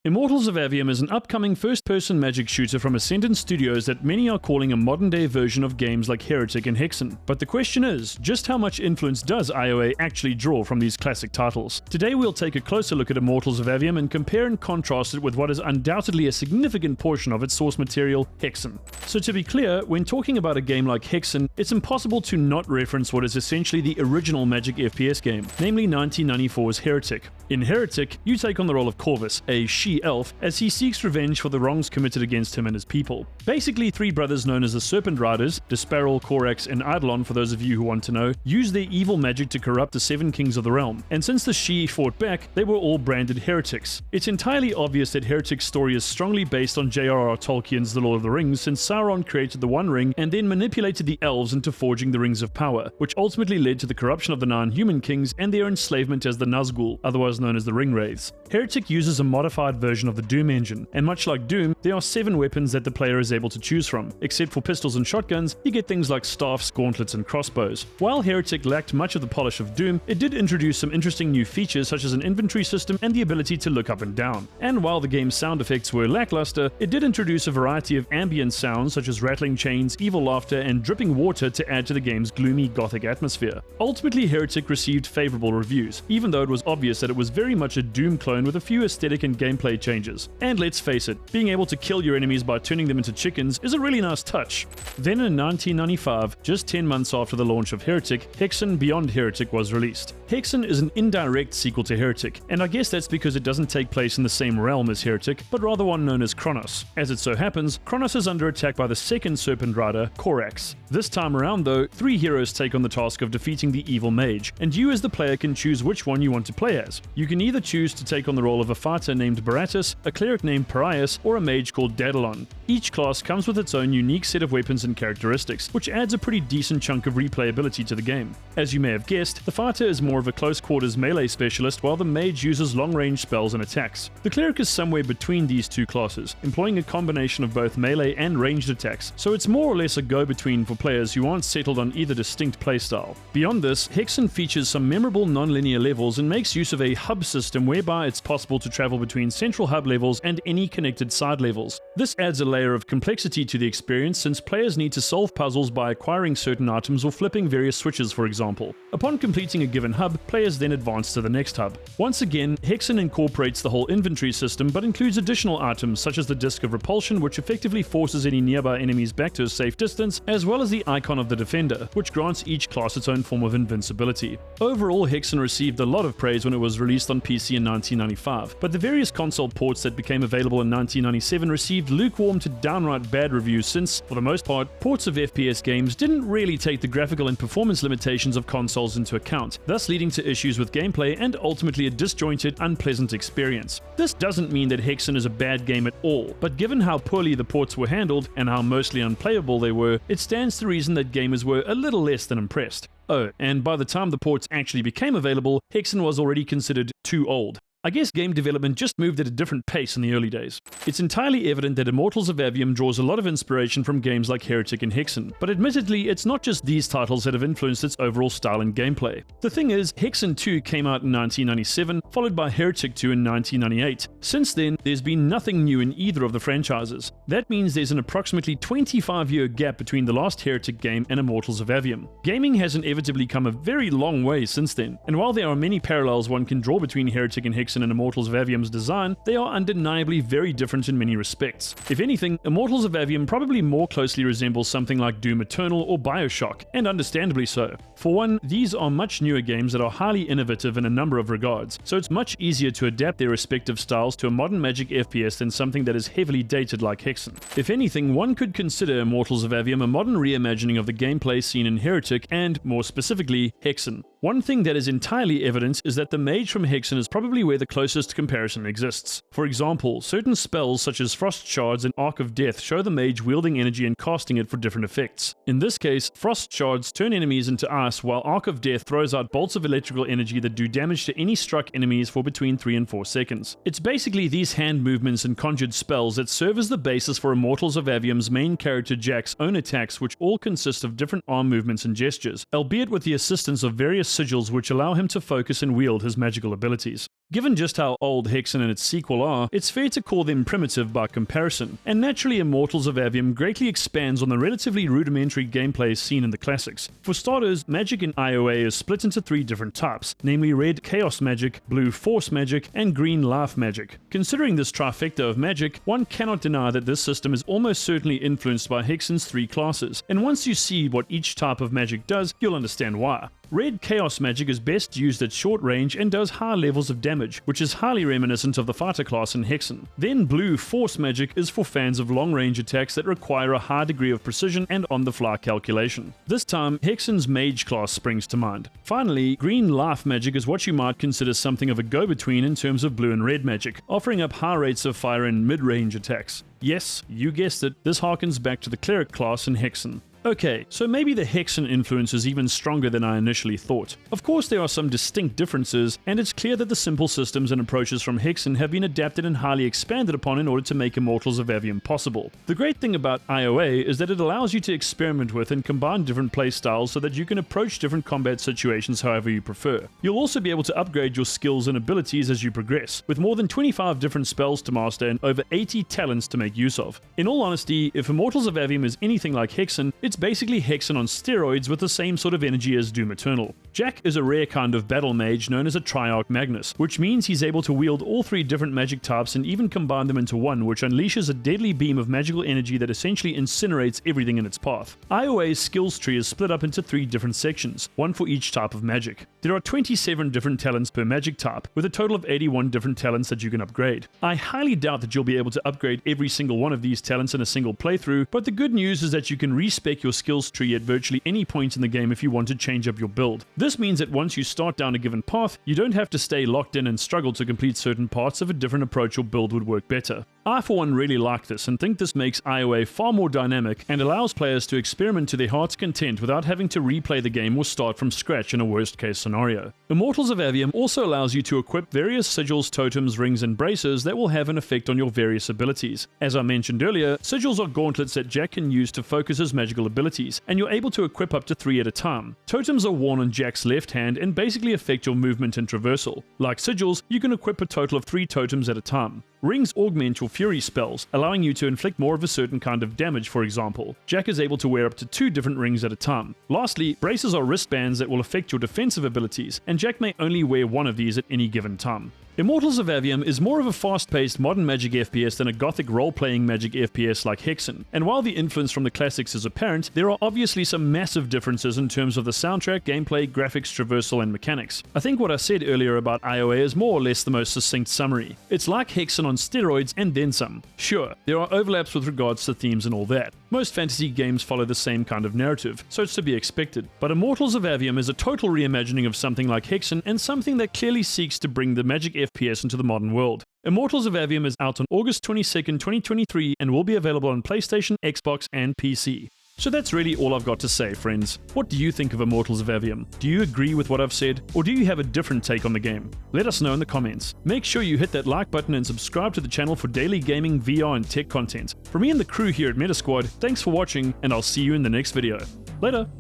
Immortals of Aveum is an upcoming first-person magic shooter from Ascendant Studios that many are calling a modern-day version of games like Heretic and Hexen. But the question is, just how much influence does IOA actually draw from these classic titles? Today we'll take a closer look at Immortals of Aveum and compare and contrast it with what is undoubtedly a significant portion of its source material, Hexen. So to be clear, when talking about a game like Hexen, it's impossible to not reference what is essentially the original Magic FPS game, namely 1994's Heretic. In Heretic, you take on the role of Corvus, a she-elf, as he seeks revenge for the wrongs committed against him and his people. Basically, three brothers known as the Serpent Riders, Desperal, Corax, and Eidolon for those of you who want to know, use their evil magic to corrupt the seven kings of the realm, and since the She fought back, they were all branded heretics. It's entirely obvious that Heretic's story is strongly based on J.R.R. Tolkien's The Lord of the Rings, since Sauron created the One Ring and then manipulated the elves into forging the Rings of Power, which ultimately led to the corruption of the 9 human kings and their enslavement as the Nazgul, otherwise known as the Ringwraiths. Heretic uses a modified version of the Doom engine, and much like Doom, there are 7 weapons that the player is able to choose from. Except for pistols and shotguns, you get things like staffs, gauntlets, and crossbows. While Heretic lacked much of the polish of Doom, it did introduce some interesting new features such as an inventory system and the ability to look up and down. And while the game's sound effects were lackluster, it did introduce a variety of ambient sounds such as rattling chains, evil laughter, and dripping water to add to the game's gloomy gothic atmosphere. Ultimately, Heretic received favorable reviews, even though it was obvious that it was very much a Doom clone with a few aesthetic and gameplay changes. And let's face it, being able to kill your enemies by turning them into chickens is a really nice touch. Then in 1995, just 10 months after the launch of Heretic, Hexen Beyond Heretic was released. Hexen is an indirect sequel to Heretic, and I guess that's because it doesn't take place in the same realm as Heretic, but rather one known as Kronos. As it so happens, Kronos is under attack by the second Serpent Rider, Corax. This time around though, 3 heroes take on the task of defeating the evil mage, and you as the player can choose which one you want to play as. You can either choose to take on the role of a fighter named Baratus, a cleric named Parias, or a mage called Daedalon. Each class comes with its own unique set of weapons and characteristics, which adds a pretty decent chunk of replayability to the game. As you may have guessed, the fighter is more of a close quarters melee specialist, while the mage uses long-range spells and attacks. The cleric is somewhere between these two classes, employing a combination of both melee and ranged attacks, so it's more or less a go-between for players who aren't settled on either distinct playstyle. Beyond this, Hexen features some memorable non-linear levels and makes use of a hub system whereby it's possible to travel between central hub levels and any connected side levels. This adds a layer of complexity to the experience since players need to solve puzzles by acquiring certain items or flipping various switches, for example. Upon completing a given hub, players then advance to the next hub. Once again, Hexen incorporates the whole inventory system but includes additional items such as the Disc of Repulsion, which effectively forces any nearby enemies back to a safe distance, as well as the Icon of the Defender, which grants each class its own form of invincibility. Overall, Hexen received a lot of praise when it was released on PC in 1995, but the various console ports that became available in 1997 received lukewarm to downright bad reviews since, for the most part, ports of FPS games didn't really take the graphical and performance limitations of consoles into account, thus leading to issues with gameplay and ultimately a disjointed, unpleasant experience. This doesn't mean that Hexen is a bad game at all, but given how poorly the ports were handled and how mostly unplayable they were, it stands to reason that gamers were a little less than impressed. Oh, and by the time the ports actually became available, Hexen was already considered too old. I guess game development just moved at a different pace in the early days. It's entirely evident that Immortals of Aveum draws a lot of inspiration from games like Heretic and Hexen, but admittedly, it's not just these titles that have influenced its overall style and gameplay. The thing is, Hexen 2 came out in 1997, followed by Heretic 2 in 1998. Since then, there's been nothing new in either of the franchises. That means there's an approximately 25-year gap between the last Heretic game and Immortals of Aveum. Gaming has inevitably come a very long way since then, and while there are many parallels one can draw between Heretic and Hexen and Immortals of Aveum's design, they are undeniably very different in many respects. If anything, Immortals of Aveum probably more closely resembles something like Doom Eternal or Bioshock, and understandably so. For one, these are much newer games that are highly innovative in a number of regards, so it's much easier to adapt their respective styles to a modern Magic FPS than something that is heavily dated like Hexen. If anything, one could consider Immortals of Aveum a modern reimagining of the gameplay seen in Heretic and, more specifically, Hexen. One thing that is entirely evident is that the mage from Hexen is probably where the closest comparison exists. For example, certain spells such as Frost Shards and Arc of Death show the mage wielding energy and casting it for different effects. In this case, Frost Shards turn enemies into ice, while Arc of Death throws out bolts of electrical energy that do damage to any struck enemies for between 3 and 4 seconds. It's basically these hand movements and conjured spells that serve as the basis for Immortals of Aveum's main character Jack's own attacks, which all consist of different arm movements and gestures, albeit with the assistance of various sigils which allow him to focus and wield his magical abilities. Given just how old Hexen and its sequel are, it's fair to call them primitive by comparison, and naturally Immortals of Aveum greatly expands on the relatively rudimentary gameplay seen in the classics. For starters, magic in IOA is split into 3 different types, namely red chaos magic, blue force magic, and green life magic. Considering this trifecta of magic, one cannot deny that this system is almost certainly influenced by Hexen's 3 classes, and once you see what each type of magic does, you'll understand why. Red chaos magic is best used at short range and does high levels of damage, which is highly reminiscent of the fighter class in Hexen. Then blue force magic is for fans of long range attacks that require a high degree of precision and on-the-fly calculation. This time, Hexen's mage class springs to mind. Finally, green life magic is what you might consider something of a go-between in terms of blue and red magic, offering up high rates of fire in mid-range attacks. Yes, you guessed it, this harkens back to the cleric class in Hexen. Okay, so maybe the Hexen influence is even stronger than I initially thought. Of course there are some distinct differences, and it's clear that the simple systems and approaches from Hexen have been adapted and highly expanded upon in order to make Immortals of Aveum possible. The great thing about IOA is that it allows you to experiment with and combine different playstyles so that you can approach different combat situations however you prefer. You'll also be able to upgrade your skills and abilities as you progress, with more than 25 different spells to master and over 80 talents to make use of. In all honesty, if Immortals of Aveum is anything like Hexen, it's basically Hexen on steroids with the same sort of energy as Doom Eternal. Jack is a rare kind of battle mage known as a Triarch Magnus, which means he's able to wield all 3 different magic types and even combine them into one, which unleashes a deadly beam of magical energy that essentially incinerates everything in its path. IOA's skills tree is split up into 3 different sections, one for each type of magic. There are 27 different talents per magic type, with a total of 81 different talents that you can upgrade. I highly doubt that you'll be able to upgrade every single one of these talents in a single playthrough, but the good news is that you can respec your skills tree at virtually any point in the game if you want to change up your build. This means that once you start down a given path, you don't have to stay locked in and struggle to complete certain parts if a different approach or build would work better. I for one really like this and think this makes IOA far more dynamic and allows players to experiment to their heart's content without having to replay the game or start from scratch in a worst case scenario. Immortals of Aveum also allows you to equip various sigils, totems, rings and braces that will have an effect on your various abilities. As I mentioned earlier, sigils are gauntlets that Jack can use to focus his magical abilities, and you're able to equip up to 3 at a time. Totems are worn on Jack's left hand and basically affect your movement and traversal. Like sigils, you can equip a total of 3 totems at a time. Rings augment your fury spells, allowing you to inflict more of a certain kind of damage, for example. Jack is able to wear up to 2 different rings at a time. Lastly, braces are wristbands that will affect your defensive abilities, and Jack may only wear one of these at any given time. Immortals of Aveum is more of a fast-paced modern magic FPS than a gothic role-playing magic FPS like Hexen, and while the influence from the classics is apparent, there are obviously some massive differences in terms of the soundtrack, gameplay, graphics, traversal, and mechanics. I think what I said earlier about IOA is more or less the most succinct summary. It's like Hexen on steroids and then some. Sure, there are overlaps with regards to themes and all that. Most fantasy games follow the same kind of narrative, so it's to be expected. But Immortals of Aveum is a total reimagining of something like Hexen and something that clearly seeks to bring the magic FPS into the modern world. Immortals of Aveum is out on August 22nd, 2023 and will be available on PlayStation, Xbox and PC. So that's really all I've got to say, friends. What do you think of Immortals of Aveum? Do you agree with what I've said, or do you have a different take on the game? Let us know in the comments. Make sure you hit that like button and subscribe to the channel for daily gaming, VR and tech content. From me and the crew here at Metasquad, thanks for watching and I'll see you in the next video. Later!